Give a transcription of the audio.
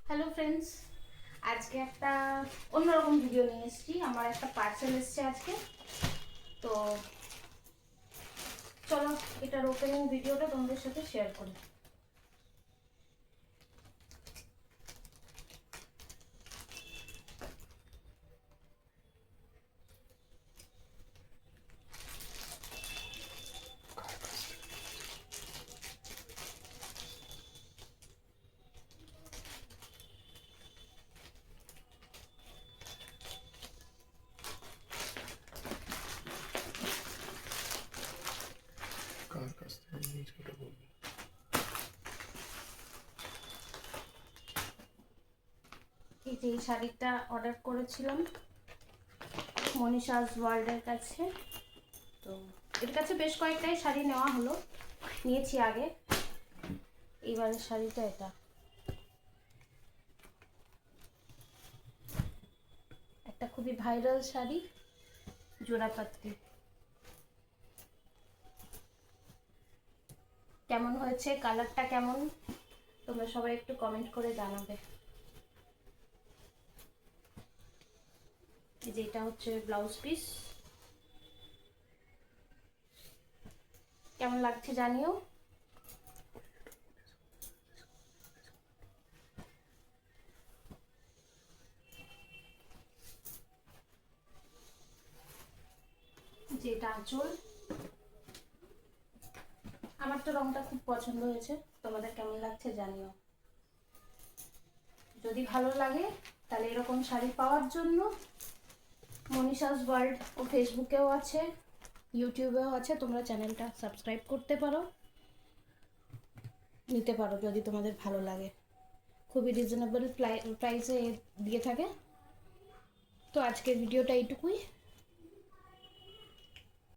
Hello friends, আজকে একটা অন্যরকম ভিডিও নিয়ে এসেছি। আমার একটা পার্সেল এসেছে আজকে। তো চলো এটার ওপেনিং ভিডিওটা তোমাদের সাথে শেয়ার করি। কার কাছ থেকে নিয়েছি ওটা বলবো। এই যে এই শাড়িটা অর্ডার করেছিলাম মনীষাস ওয়ার্ল্ডের কাছে। তো এর কাছে বেশ কয়েকটাই শাড়ি নেওয়া হলো, নিয়েছি আগে। এইবারের শাড়িটা এটা একটা খুবই ভাইরাল শাড়ি, জোড়াপাত্রি। কেমন হয়েছে, কালারটা কেমন, তোমরা সবাই একটু কমেন্ট করে জানাবে। এই যে এটা হচ্ছে ব্লাউজ পিস, কেমন লাগছে জানিও। যে এটা আঁচল, আমার তো রংটা খুব পছন্দ হয়েছে, তোমাদের কেমন লাগছে জানিও। যদি ভালো লাগে তাহলে এরকম শাড়ি পাওয়ার জন্য মনীষাস ওয়ার্ল্ড ও ফেসবুকেও আছে, ইউটিউবেও আছে, তোমরা চ্যানেলটা সাবস্ক্রাইব করতে পারো, নিতে পারো যদি তোমাদের ভালো লাগে। খুবই রিজনেবল প্রাইসে দিয়ে থাকে। তো আজকের ভিডিওটা এইটুকুই।